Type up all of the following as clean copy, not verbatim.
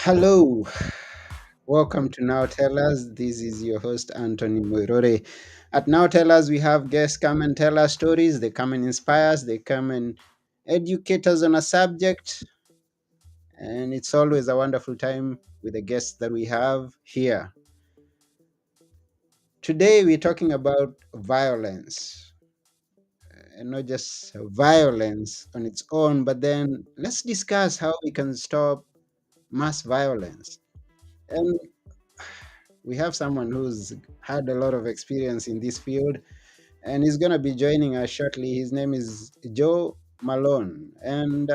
Hello, welcome to Now Tell Us. This is your host Anthony Moirore. At Now Tell Us, we have guests come and tell us stories. They come and inspire us. They come and educate us on a subject, and it's always a wonderful time with the guests that we have here. Today, we're talking about violence, and not just violence on its own, but then let's discuss how we can stop mass violence. And we have someone who's had a lot of experience in this field and he's going to be joining us shortly. His name is Joe Malone. And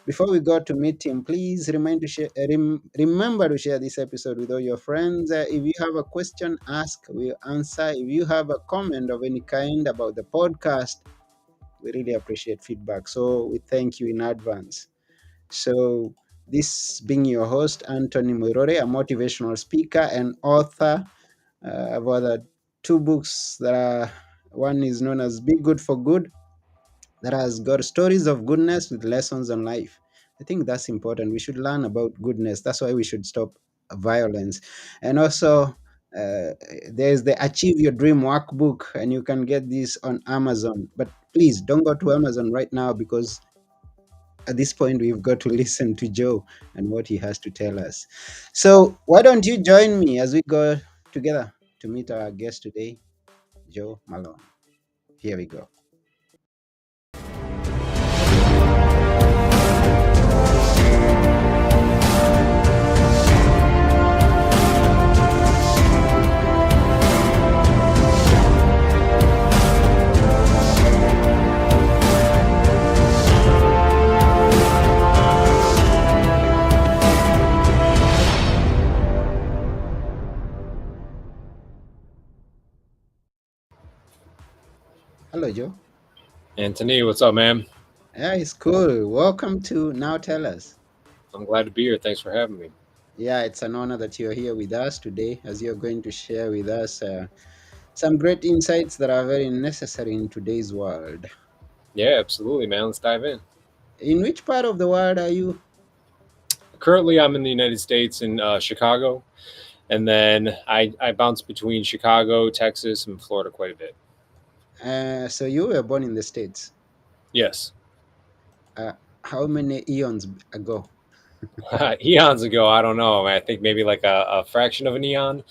before we go to meet him, please remember to share this episode with all your friends. If you have a question, ask, we'll answer. If you have a comment of any kind about the podcast, we really appreciate feedback. So we thank you in advance. So, this being your host, Anthony Muirore, a motivational speaker and author. I've authored two books that are one is known as Be Good for Good, that has got stories of goodness with lessons on life. I think that's important. We should learn about goodness. That's why we should stop violence. And also, there's the Achieve Your Dream workbook, and you can get this on Amazon. But please don't go to Amazon right now because at this point we've got to listen to Joe and what he has to tell us. So why don't you join me as we go together to meet our guest today, Joe Malone. Here we go. Hello, Joe. Anthony, what's up, man? Yeah, it's cool. Welcome to Now Tell Us. I'm glad to be here. Thanks for having me. Yeah, it's an honor that you're here with us today as you're going to share with us some great insights that are very necessary in today's world. Yeah, absolutely, man. Let's dive in. In which part of the world are you? Currently, I'm in the United States in Chicago, and then I bounce between Chicago, Texas, and Florida quite a bit. So you were born in the States. Yes. Uh, how many eons ago? Eons ago, I don't know. I think maybe like a fraction of an eon.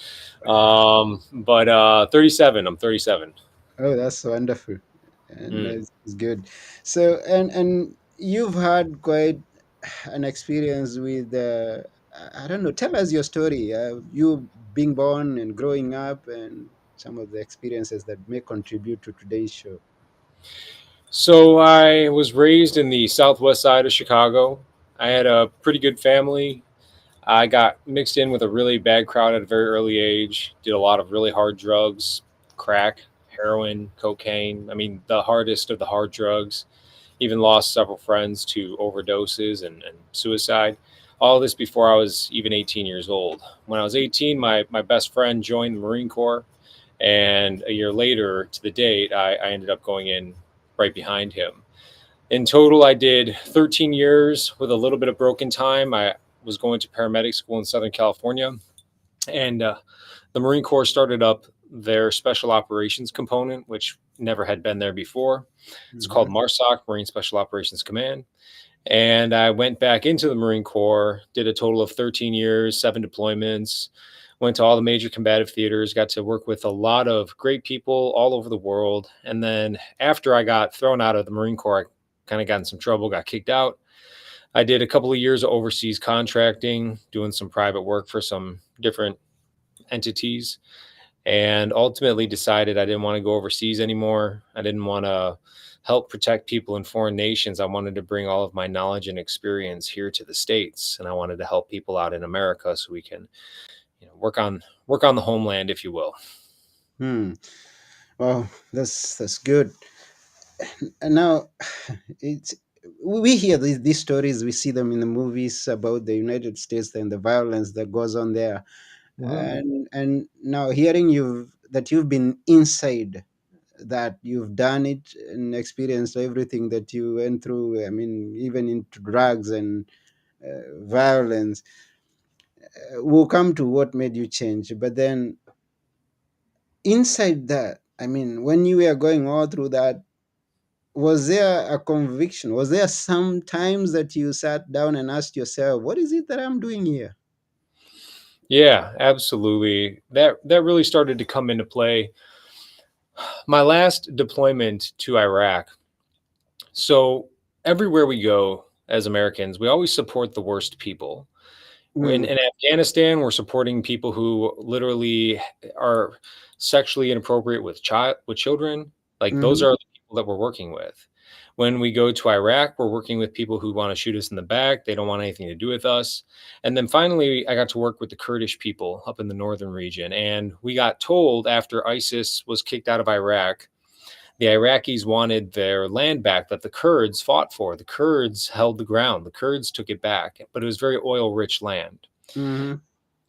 But 37. I'm 37. Oh, that's wonderful, and Mm. it's good. So, and you've had quite an experience with. I don't know. Tell us your story. You being born and growing up, and some of the experiences that may contribute to today's show. So I was raised in the southwest side of Chicago. I had a pretty good family. I got mixed in with a really bad crowd at a very early age, did a lot of really hard drugs, crack, heroin, cocaine. I mean, the hardest of the hard drugs. Even lost several friends to overdoses and suicide. All this before I was even 18 years old. When I was 18, my best friend joined the Marine Corps. And a year later, to the date, I ended up going in right behind him. In total, I did 13 years with a little bit of broken time. I was going to paramedic school in Southern California, and the Marine Corps started up their special operations component, which never had been there before. It's called Hmm. MARSOC, Marine Special Operations Command. And I went back into the Marine Corps, did a total of 13 years, 7 deployments, went to all the major combative theaters, got to work with a lot of great people all over the world. And then after I got thrown out of the Marine Corps, I kind of got in some trouble, got kicked out. I did a couple of years of overseas contracting, doing some private work for some different entities, and ultimately decided I didn't want to go overseas anymore. I didn't want to help protect people in foreign nations. I wanted to bring all of my knowledge and experience here to the States, and I wanted to help people out in America so we can, work on the homeland, if you will. Hmm. Well, that's good. And now, it's we hear these stories. We see them in the movies about the United States and the violence that goes on there. Mhm. And now hearing you've been inside, that you've done it and experienced everything that you went through. I mean, even into drugs and violence. We'll come to what made you change, but then inside that, I mean, when you were going all through that, was there a conviction? Was there some times that you sat down and asked yourself, what is it that I'm doing here? Yeah, absolutely. That really started to come into play. My last deployment to Iraq. So everywhere we go as Americans, we always support the worst people. Mm, In Afghanistan, we're supporting people who literally are sexually inappropriate with children. Like those mm-hmm, are the people that we're working with. When we go to Iraq, we're working with people who want to shoot us in the back. They don't want anything to do with us. And then finally, I got to work with the Kurdish people up in the northern region. And we got told after ISIS was kicked out of Iraq, the Iraqis wanted their land back that the Kurds fought for. The Kurds held the ground. The Kurds took it back, but it was very oil rich land. mm-hmm,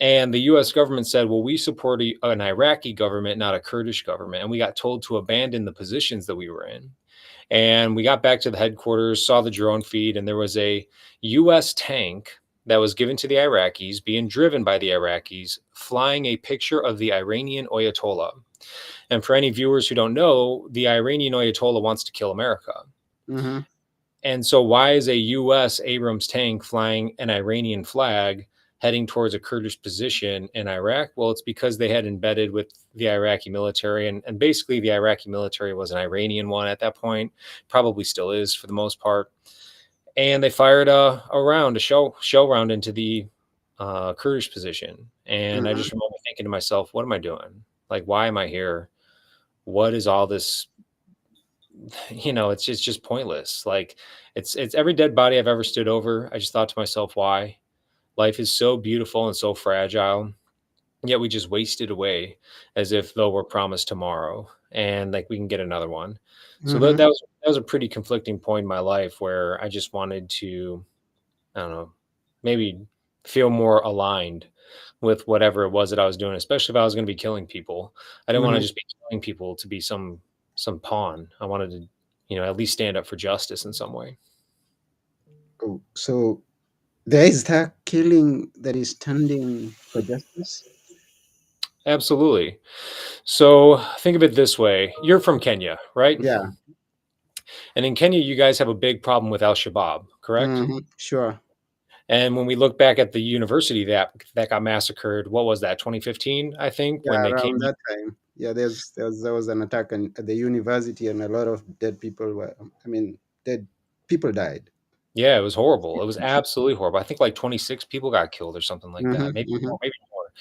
And the US government said, well, we support an Iraqi government, not a Kurdish government. And we got told to abandon the positions that we were in. And we got back to the headquarters, saw the drone feed, and there was a US tank that was given to the Iraqis, being driven by the Iraqis, flying a picture of the Iranian Ayatollah. And for any viewers who don't know, the Iranian Ayatollah wants to kill America. mm-hmm, And so, why is a US Abrams tank flying an Iranian flag heading towards a Kurdish position in Iraq? Well, it's because they had embedded with the Iraqi military. And basically, the Iraqi military was an Iranian one at that point, probably still is for the most part. And they fired a round, a shell round into the Kurdish position. And I mm-hmm, just remember thinking to myself, what am I doing? Like, why am I here? What is all this? It's just pointless. Like it's every dead body I've ever stood over. I just thought to myself, why? Life is so beautiful and so fragile, yet we just waste it away as if though we're promised tomorrow and like we can get another one. So that, mm-hmm, that was a pretty conflicting point in my life where I just wanted to, I don't know, maybe feel more aligned with whatever it was that I was doing, especially if I was going to be killing people. I didn't want to mm-hmm. just be killing people to be some pawn. I wanted to, at least stand up for justice in some way. Oh, so there is that killing that is standing for justice? Absolutely. So think of it this way: you're from Kenya, right? Yeah, And in Kenya, you guys have a big problem with Al Shabaab, correct? mm-hmm, sure. And when we look back at the university that got massacred, what was that? 2015, I think, when Yeah, they around came. that time. Yeah, there was an attack at the university, and a lot of dead people were, I mean, dead people died. Yeah, it was horrible. It was absolutely horrible. I think like 26 people got killed or something like Mm-hmm, that. Maybe mm-hmm, more, maybe more.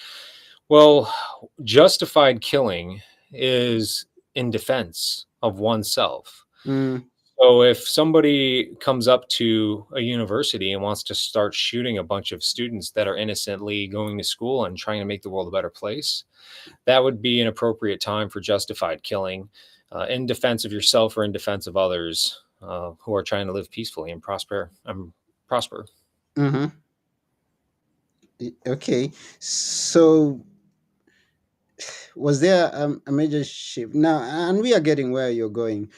Well, justified killing is in defense of oneself. mm, So if somebody comes up to a university and wants to start shooting a bunch of students that are innocently going to school and trying to make the world a better place, that would be an appropriate time for justified killing, in defense of yourself or in defense of others who are trying to live peacefully and prosper. mm-hmm. Okay, so was there a major shift now? And we are getting where you're going.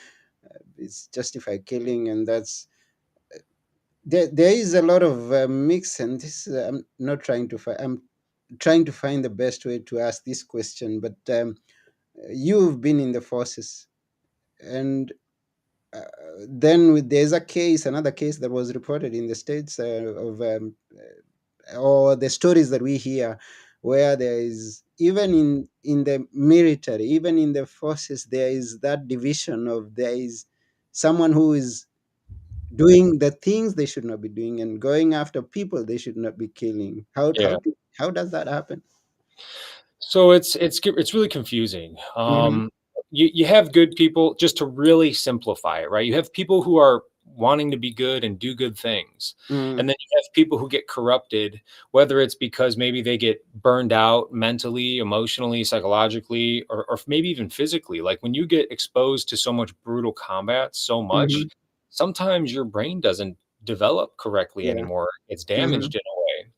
It's justified killing, and that's there is a lot of mix, and this I'm not trying to find. I'm trying to find the best way to ask this question, but you've been in the forces, and uh, then there's a case, another case that was reported in the states of or the stories that we hear, where there is, even in the military, even in the forces, there is that division of, there is someone who is doing the things they should not be doing and going after people they should not be killing. Yeah. How does that happen? So it's really confusing. Mm-hmm, You have good people, just to really simplify it, right? You have people who are wanting to be good and do good things, mm-hmm, and then you have people who get corrupted, whether it's because maybe they get burned out mentally, emotionally, psychologically, or maybe even physically. Like when you get exposed to so much brutal combat so mm-hmm, much, sometimes your brain doesn't develop correctly yeah, anymore. It's mm-hmm, damaged in a way.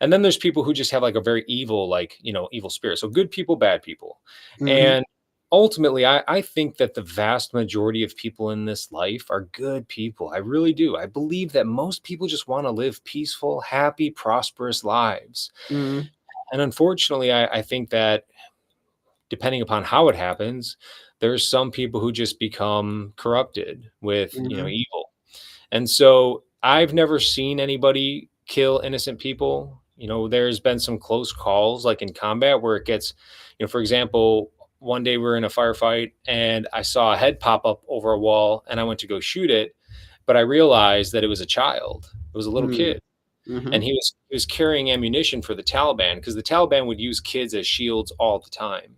And then there's people who just have like a very evil, like, evil spirit. So good people, bad people. mm-hmm, And ultimately, I think that the vast majority of people in this life are good people. I really do. I believe that most people just want to live peaceful, happy, prosperous lives. Mm-hmm. And unfortunately, I think that depending upon how it happens, there's some people who just become corrupted with, Mm-hmm. evil. And so I've never seen anybody kill innocent people. There's been some close calls, like in combat, where it gets, for example, one day we were in a firefight and I saw a head pop up over a wall and I went to go shoot it, but I realized that it was a child. It was a little kid. And Mm-hmm. he was carrying ammunition for the Taliban because the Taliban would use kids as shields all the time.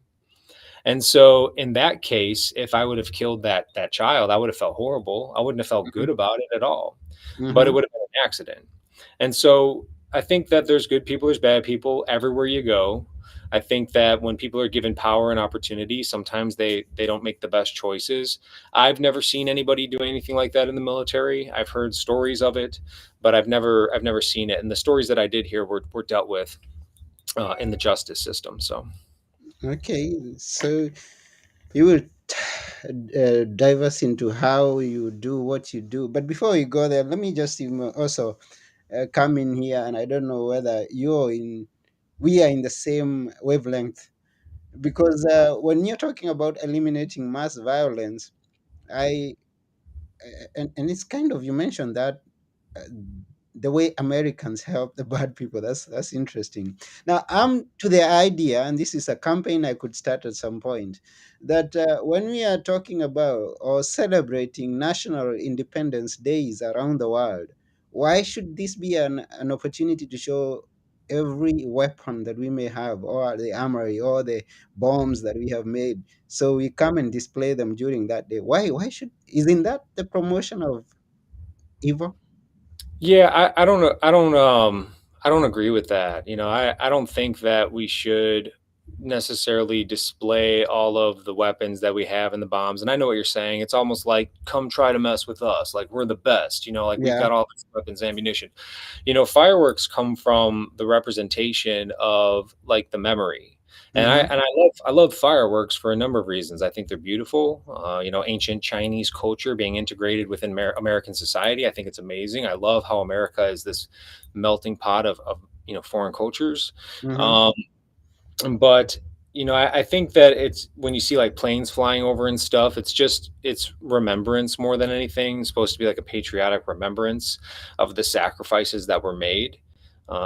And so in that case, if I would have killed that child, I would have felt horrible. I wouldn't have felt good about it at all. But it Mm-hmm. would have been an accident. And so I think that there's good people, there's bad people everywhere you go. I think that when people are given power and opportunity, sometimes they don't make the best choices. I've never seen anybody do anything like that in the military. I've heard stories of it, but I've never seen it. And the stories that I did hear were dealt with in the justice system. So Okay, so you will dive us into how you do what you do. But before we go there, let me just even also come in here, and I don't know whether we are in the same wavelength, because when you're talking about eliminating mass violence, I and it's kind of, you mentioned that uh, the way Americans help the bad people. That's interesting. Now I'm to the idea, and this is a campaign I could start at some point, that when we are talking about or celebrating national independence days around the world, why should this be an opportunity to show every weapon that we may have, or the armory, or the bombs that we have made, so we come and display them during that day? Why should, isn't that the promotion of evil? yeah, I don't know. I don't agree with that. I don't think that we should necessarily display all of the weapons that we have and the bombs. And I know what you're saying. It's almost like come try to mess with us. Like we're the best, like we've Yeah. got all this weapons, ammunition. Fireworks come from the representation of like the memory. And I Mm-hmm. and I love fireworks for a number of reasons. I think they're beautiful. Ancient Chinese culture being integrated within American society. I think it's amazing. I love how America is this melting pot of foreign cultures. Mm-hmm. Um, but I think that it's when you see like planes flying over and stuff, it's remembrance more than anything. It's supposed to be like a patriotic remembrance of the sacrifices that were made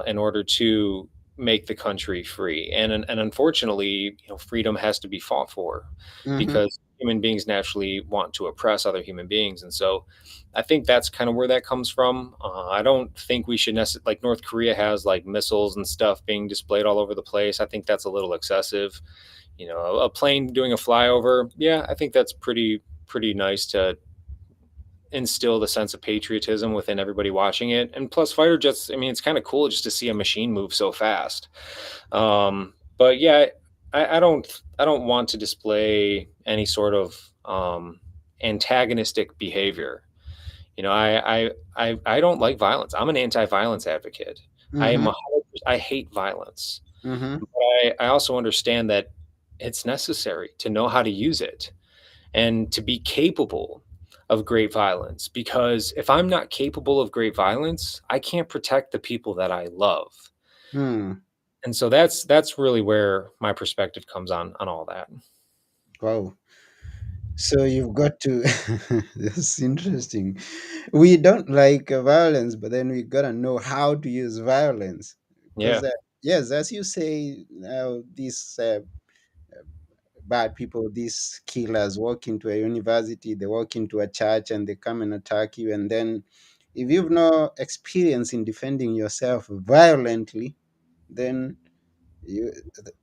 in order to make the country free. And unfortunately, freedom has to be fought for Mm-hmm. because human beings naturally want to oppress other human beings. And so I think that's kind of where that comes from. I don't think we should necessarily, like North Korea has like missiles and stuff being displayed all over the place. I think that's a little excessive. A plane doing a flyover, yeah, I think that's pretty nice to instill the sense of patriotism within everybody watching it. And plus, fighter jets, I mean, it's kind of cool just to see a machine move so fast. But yeah, I don't want to display any sort of antagonistic behavior. I don't like violence. I'm an anti-violence advocate. I am Mm-hmm. I hate violence. Mm-hmm. But I also understand that it's necessary to know how to use it and to be capable of great violence. Because if I'm not capable of great violence, I can't protect the people that I love. Hmm. And so that's really where my perspective comes on all that. Wow. So you've got to. That's interesting. We don't like violence, but then we gotta know how to use violence. Yeah. Because yes, as you say, these bad people, these killers, walk into a university, they walk into a church, and they come and attack you. And then, if you've no experience in defending yourself violently, then you,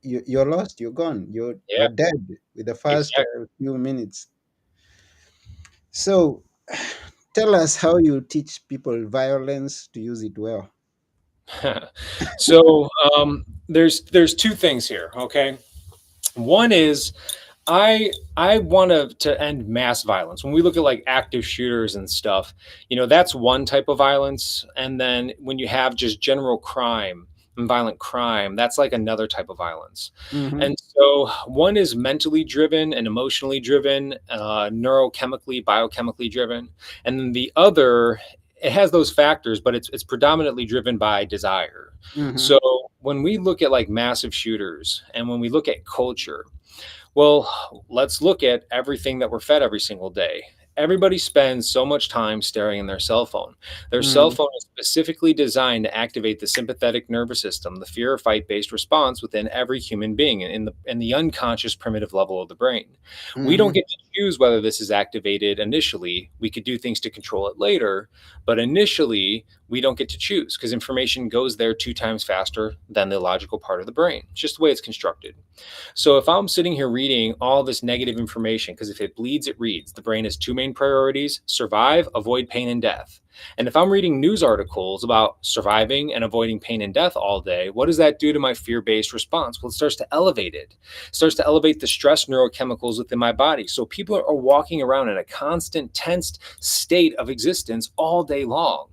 you're lost. You're gone. You're Yeah. dead with the first Exactly. few minutes. So, tell us how you teach people violence to use it well. So there's two things here. Okay. One is I want to end mass violence. When we look at like active shooters and stuff, that's one type of violence. And then when you have just general crime, and violent crime, that's like another type of violence. Mm-hmm. And so one is mentally driven and emotionally driven, neurochemically, biochemically driven. And then the other, it has those factors, but it's predominantly driven by desire. Mm-hmm. So when we look at like massive shooters and when we look at culture, well, let's look at everything that we're fed every single day. Everybody spends so much time staring in their cell phone. Their cell Mm-hmm. phone is specifically designed to activate the sympathetic nervous system, the fear or fight based response within every human being in the unconscious primitive level of the brain. We don't Mm-hmm. get to choose whether this is activated initially. We could do things to control it later, but initially we don't get to choose because information goes there 2 times faster than the logical part of the brain. It's just the way it's constructed. So if I'm sitting here reading all this negative information, because if it bleeds, it reads, the brain has two main priorities: survive, avoid pain and death. And if I'm reading news articles about surviving and avoiding pain and death all day, what does that do to my fear based response? Well, it starts to elevate it. It starts to elevate the stress neurochemicals within my body. So people are walking around in a constant tensed state of existence all day long,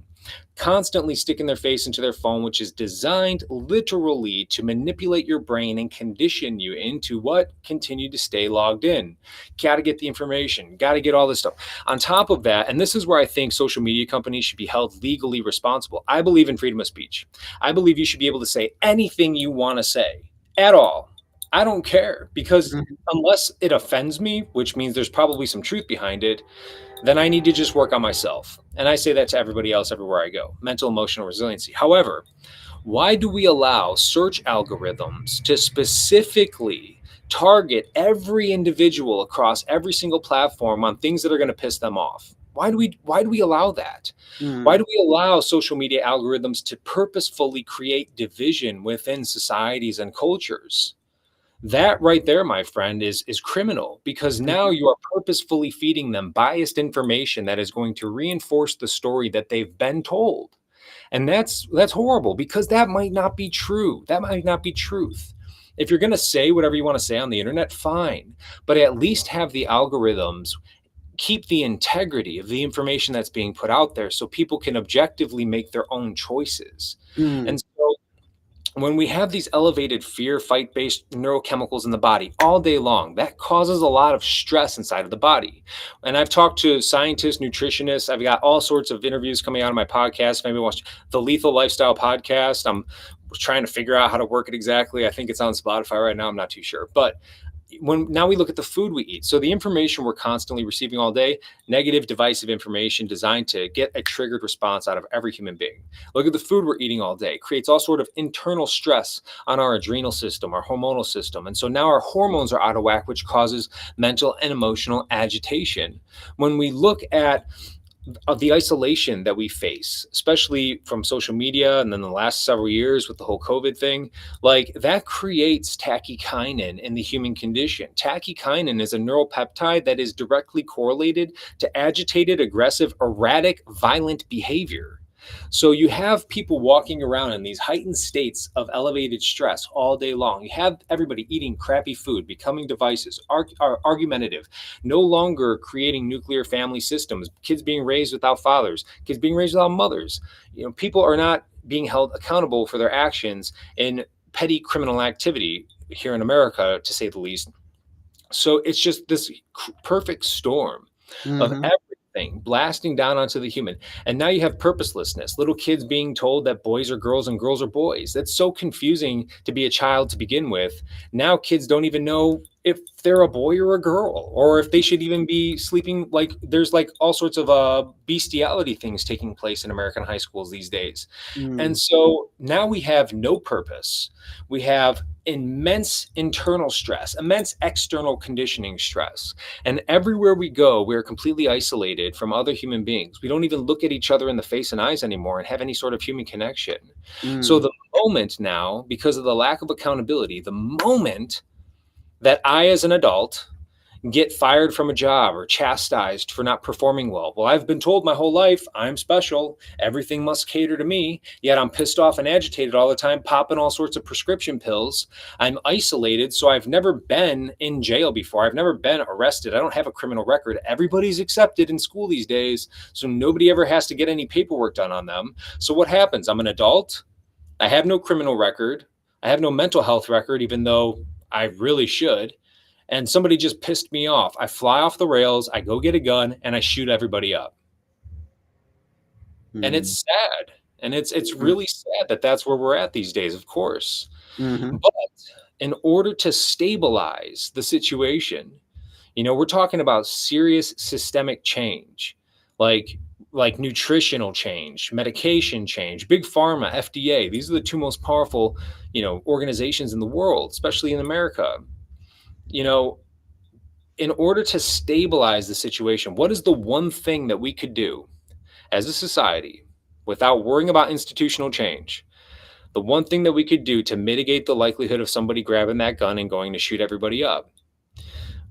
constantly sticking their face into their phone, which is designed literally to manipulate your brain and condition you into what? Continue to stay logged in. Got to get the information, got to get all this stuff. On top of that, and this is where I think social media companies should be held legally responsible. I believe in freedom of speech. I believe you should be able to say anything you want to say at all. I don't care because unless it offends me, which means there's probably some truth behind it, then I need to just work on myself. And I say that to everybody else everywhere I go: mental, emotional resiliency. However, why do we allow search algorithms to specifically target every individual across every single platform on things that are going to piss them off? Why do we allow that? Why Mm-hmm. do we allow social media algorithms to purposefully create division within societies and cultures? That right there, my friend, is criminal, because now Mm-hmm. you are purposefully feeding them biased information that is going to reinforce the story that they've been told. And that's horrible, because that might not be true. That might not be truth. If you're going to say whatever you want to say on the internet, fine, but at least have the algorithms keep the integrity of the information that's being put out there so people can objectively make their own choices. Mm-hmm. And so when we have these elevated fear fight based neurochemicals in the body all day long, that causes a lot of stress inside of the body. And I've talked to scientists, nutritionists. I've got all sorts of interviews coming out of my podcast. If anybody wants the Lethal Lifestyle podcast, I'm trying to figure out how to work it exactly. I think it's on Spotify right now. I'm not too sure. But when now we look at the food we eat, so the information we're constantly receiving all day, negative divisive information designed to get a triggered response out of every human being. Look at the food we're eating all day, creates all sort of internal stress on our adrenal system, our hormonal system. And so now our hormones are out of whack, which causes mental and emotional agitation. When we look at of the isolation that we face, especially from social media, and then the last several years with the whole COVID thing, like that creates tachykinin in the human condition. Tachykinin is a neuropeptide that is directly correlated to agitated, aggressive, erratic, violent behavior. So you have people walking around in these heightened states of elevated stress all day long. You have everybody eating crappy food, becoming devices, argumentative, no longer creating nuclear family systems, kids being raised without fathers, kids being raised without mothers. You know, people are not being held accountable for their actions in petty criminal activity here in America, to say the least. So it's just this perfect storm of Mm-hmm. everything blasting down onto the human. And now you have purposelessness, little kids being told that boys are girls and girls are boys. That's so confusing to be a child to begin with. Now kids don't even know if they're a boy or a girl, or if they should even be sleeping. Like there's like all sorts of bestiality things taking place in American high schools these days. And so now we have no purpose. We have immense internal stress, immense external conditioning stress. And everywhere we go, we're completely isolated from other human beings. We don't even look at each other in the face and eyes anymore and have any sort of human connection. So Mm-hmm. the moment now, because of the lack of accountability, the moment that I, as an adult, get fired from a job or chastised for not performing well. Well, I've been told my whole life I'm special. Everything must cater to me. Yet I'm pissed off and agitated all the time, popping all sorts of prescription pills. I'm isolated. So I've never been in jail before. I've never been arrested. I don't have a criminal record. Everybody's accepted in school these days. So nobody ever has to get any paperwork done on them. So what happens? I'm an adult. I have no criminal record. I have no mental health record, even though I really should. And somebody just pissed me off. I fly off the rails. I go get a gun and I shoot everybody up. And Mm. it's sad. And it's Mhm. really sad that that's where we're at these days, of course. Mhm. But in order to stabilize the situation, we're talking about serious systemic change, like nutritional change, medication change, big pharma, FDA. These are the two most powerful, organizations in the world, especially in America. You know, in order to stabilize the situation, what is the one thing that we could do as a society without worrying about institutional change? The one thing that we could do to mitigate the likelihood of somebody grabbing that gun and going to shoot everybody up: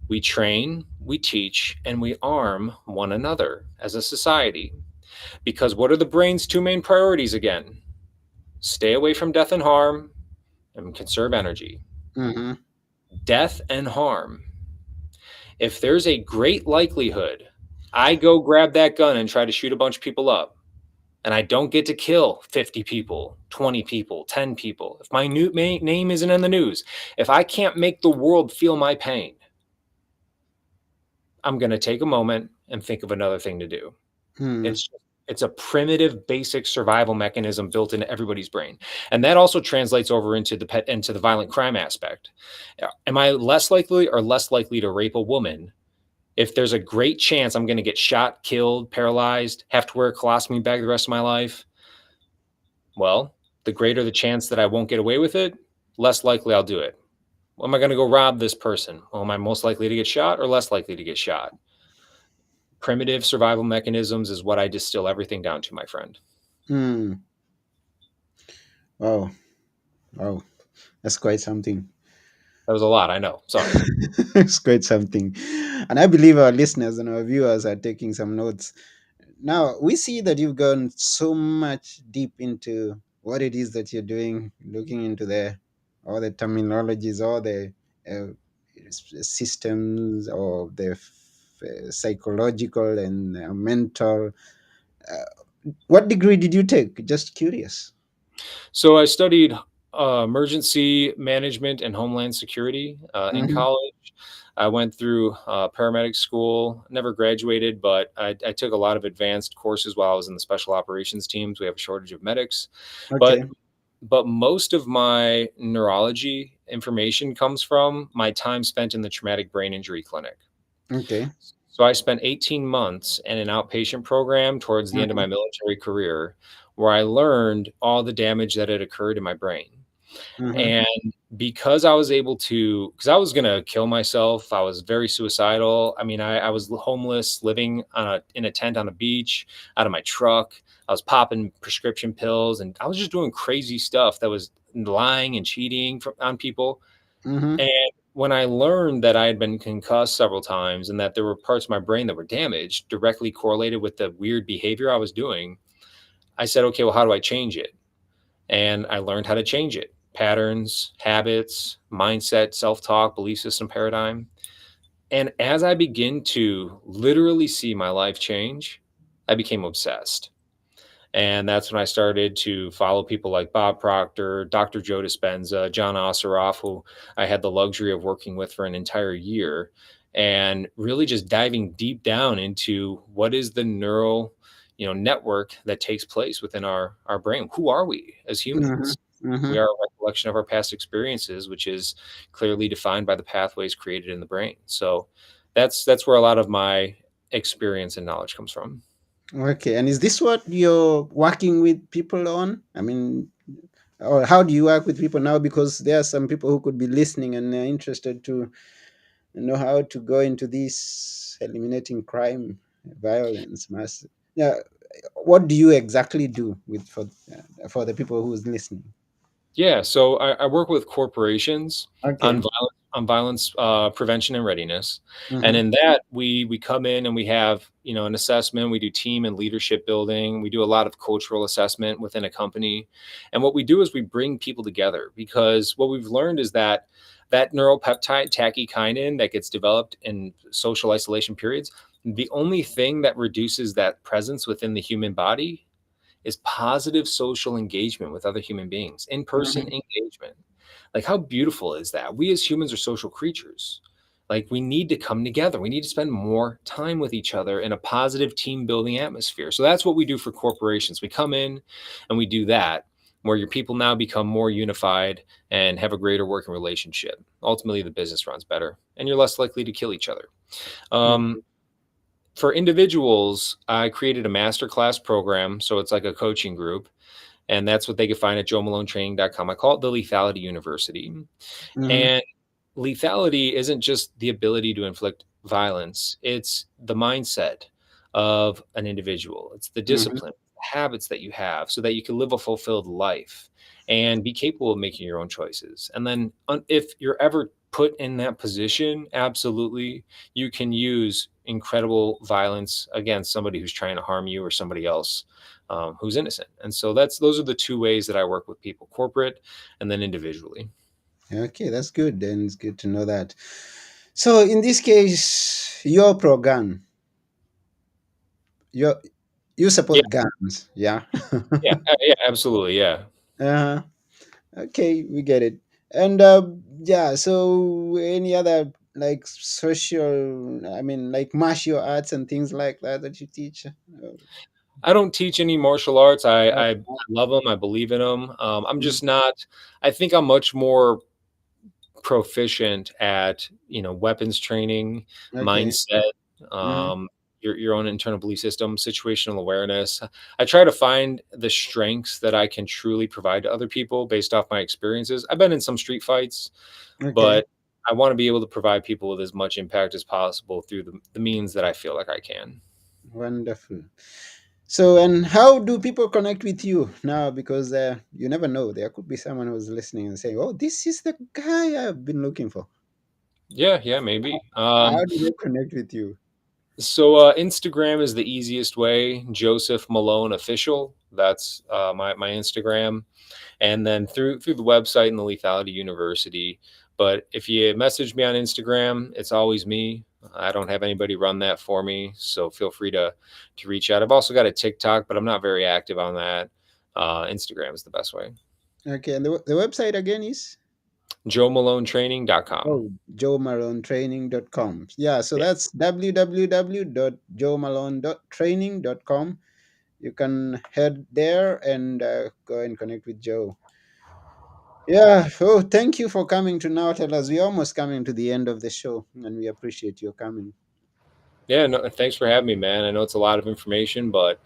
we train, we teach, and we arm one another as a society. Because what are the brain's two main priorities again? Stay away from death and harm and conserve energy. Mhm. Death and harm. If there's a great likelihood I go grab that gun and try to shoot a bunch of people up, and I don't get to kill 50 people, 20 people, 10 people, if my name isn't in the news, if I can't make the world feel my pain, I'm going to take a moment and think of another thing to do. Mm. It's a primitive, basic survival mechanism built into everybody's brain, and that also translates over into the violent crime aspect. Am I less likely or less likely to rape a woman if there's a great chance I'm going to get shot, killed, paralyzed, have to wear a colostomy bag the rest of my life? Well, the greater the chance that I won't get away with it, less likely I'll do it. Well, am I going to go rob this person? Well, am I most likely to get shot or less likely to get shot? Primitive survival mechanisms is what I distill everything down to, my friend. Mm. Wow. Wow. That's quite something. That was a lot, I know. Sorry. It's quite something. And I believe our listeners and our viewers are taking some notes. Now, we see that you've gone so much deep into what it is that you're doing, looking into all the terminologies, all the systems, or the psychological and mental. What degree did you take? Just curious. So I studied emergency management and homeland security in Hmm. college. I went through paramedic school, never graduated, but I took a lot of advanced courses while I was in the special operations teams. We have a shortage of medics. But Okay. most of my neurology information comes from my time spent in the traumatic brain injury clinic. Okay. So I spent 18 months in an outpatient program towards the end of Hmm. my military career where I learned all the damage that had occurred in my brain. Hmm. And because I was able to, because I was going to kill myself, I was very suicidal. I mean, I was homeless, living in a tent on a beach, out of my truck. I was popping prescription pills and I was just doing crazy stuff that was lying and cheating on people. Hmm. And when I learned that I had been concussed several times and that there were parts of my brain that were damaged, directly correlated with the weird behavior I was doing, I said, okay, well, how do I change it? And I learned how to change it: patterns, habits, mindset, self talk, belief system, paradigm. And as I begin to literally see my life change, I became obsessed. And that's when I started to follow people like Bob Proctor, Dr. Joe Dispenza, John Osseroff, who I had the luxury of working with for an entire year, and really just diving deep down into what is the neural, network that takes place within our brain. Who are we as Hmm. humans? We Hmm. are a recollection of our past experiences, which is clearly defined by the pathways created in the brain. So that's where a lot of my experience and knowledge comes from. Okay. And is this what you're working with people on? I mean, or how do you work with people now? Because there are some people who could be listening and they're interested to know how to go into this eliminating crime, violence, mass. Yeah. What do you exactly do with for the people who's listening? Yeah, so I work with corporations Okay. on violence prevention and readiness, and Mm-hmm. in that we come in and we have an assessment. We do team and leadership building. We do a lot of cultural assessment within a company, and what we do is we bring people together because what we've learned is that neuropeptide tachykinin that gets developed in social isolation periods, the only thing that reduces that presence within the human body is positive social engagement with other human beings, in person Mhm. engagement. Like, how beautiful is that? We as humans are social creatures. Like, we need to come together. We need to spend more time with each other in a positive team building atmosphere. So that's what we do for corporations. We come in and we do that, where your people now become more unified and have a greater working relationship. Ultimately, the business runs better and you're less likely to kill each other. Um, Mhm. for individuals, I created a masterclass program. So it's like a coaching group, and that's what they can find at joemalonetraining.com. I call it the Lethality University. Mhm. And lethality isn't just the ability to inflict violence, it's the mindset of an individual, it's the Mhm. discipline, habits that you have so that you can live a fulfilled life and be capable of making your own choices. And then, if you're ever put in that position, absolutely, you can use incredible violence against somebody who's trying to harm you or somebody else who's innocent. And so those are the two ways that I work with people: corporate and then individually. Okay, that's good. Then it's good to know that. So in this case, you're pro gun. You you Yeah, support guns, yeah? yeah, yeah, absolutely, yeah. uh, okay, we get it. And yeah, so any other like social, I mean, like martial arts and things like that that you teach? I don't teach any martial arts. I Oh, love them. I believe in them. I'm mm, just not. I think I'm much more proficient at weapons training, okay. mindset, Hmm. um, your own internal belief system, situational awareness. I try to find the strengths that I can truly provide to other people based off my experiences. I've been in some street fights, Okay, but I want to be able to provide people with as much impact as possible through the means that I feel like I can. wonderful. So, and how do people connect with you now? Because you never know. There could be someone who's listening and saying, "Oh, this is the guy I've been looking for." Yeah, yeah, maybe. How do they connect with you? So Instagram is the easiest way. Joseph Malone official. That's my Instagram, and then through the website and the Lethality University. But if you message me on Instagram, it's always me. I don't have anybody run that for me, so feel free to reach out. I've also got a TikTok, but I'm not very active on that. Instagram is the best way. Okay, and the website again is JoeMaloneTraining.com. joemalonetraining.com. Yeah, so Yeah. that's www.joemalone.training.com. You can head there and go and connect with Joe. Yeah, oh, thank you for coming to Now Tell Us. We're almost coming to the end of the show, and we appreciate your coming. Yeah, no, thanks for having me, man. I know it's a lot of information, but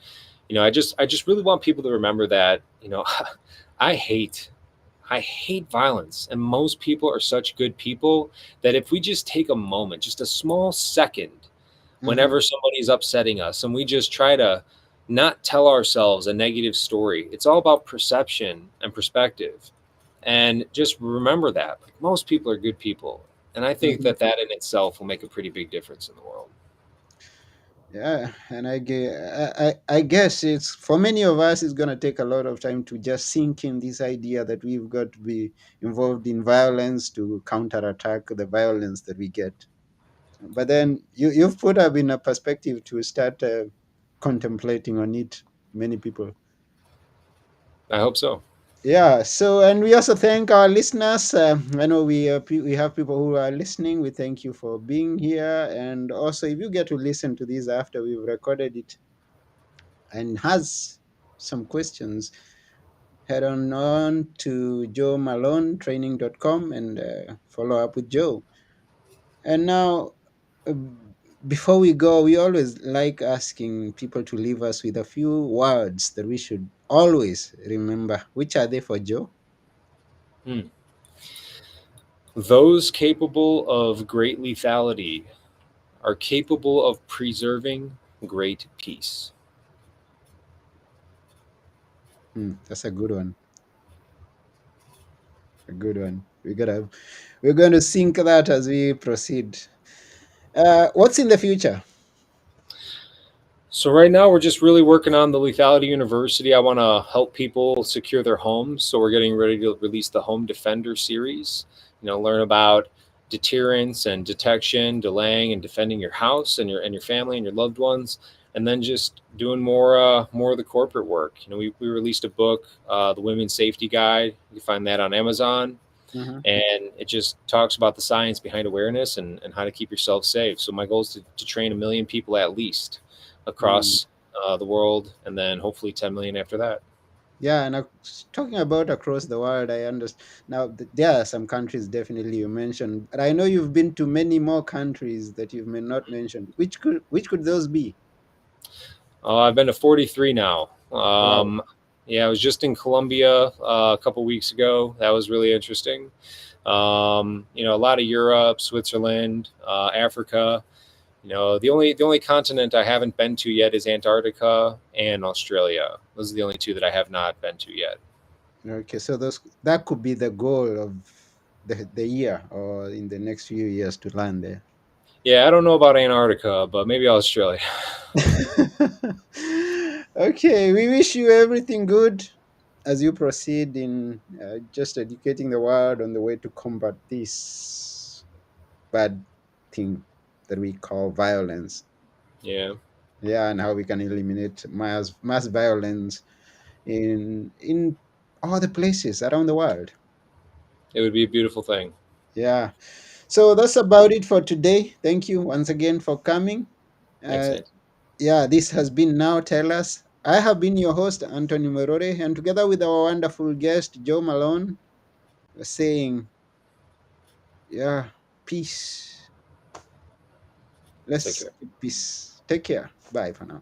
I just really want people to remember that, I hate I hate violence, and most people are such good people that if we just take a moment, just a small second, Hmm. whenever somebody's upsetting us, and we just try to not tell ourselves a negative story. It's all about perception and perspective. And just remember that, like, most people are good people, and I think Hmm. that in itself will make a pretty big difference in the world. Yeah, and I guess it's for many of us, it's going to take a lot of time to just sink in this idea that we've got to be involved in violence to counterattack the violence that we get. But then you've put up in a perspective to start contemplating on it, many people. I hope so. Yeah, so and we also thank our listeners. I know we have people who are listening. We thank you for being here, and also if you get to listen to this after we've recorded it and has some questions, head on to joemalonetraining.com and follow up with Joe. And now, uh, before we go, we always like asking people to leave us with a few words that we should always remember. Which are they for Joe? Hmm. Those capable of great lethality are capable of preserving great peace. That's a good one. A good one. We're going to sync that as we proceed. What's in the future? So right now we're just really working on the Lethality University. I want to help people secure their homes. So we're getting ready to release the Home Defender series. Learn about deterrence and detection, delaying and defending your house and your family and your loved ones. and then just doing more of the corporate work. We released a book, the Women's Safety Guide. You can find that on Amazon, Hmm. and it just talks about the science behind awareness and how to keep yourself safe. So my goal is to train 1 million people at least Mm. across the world, and then hopefully 10 million after that. Yeah, and talking about across the world, I understand now. There are some countries definitely you mentioned, but I know you've been to many more countries that you may not mention. Which could those be? I've been to 43 now. Wow. Yeah, I was just in Colombia a couple weeks ago. That was really interesting. A lot of Europe, Switzerland, Africa. The only continent I haven't been to yet is Antarctica and Australia. Those are the only two that I have not been to yet. Okay, so those that could be the goal of the year or in the next few years to land there. Yeah, I don't know about Antarctica, but maybe Australia. Okay, we wish you everything good as you proceed in just educating the world on the way to combat this bad thing that we call violence. Yeah, Yeah, and how we can eliminate mass violence in all the places around the world. it would be a beautiful thing. Yeah. So that's about it for today. Thank you once again for coming. Thanks, Uh, Nate. yeah, this has been Now Tell Us. I have been your host, Anthony Morore, and together with our wonderful guest, Joe Malone, we're saying, yeah, peace. Take Let's care. keep peace. Take care. Bye for now.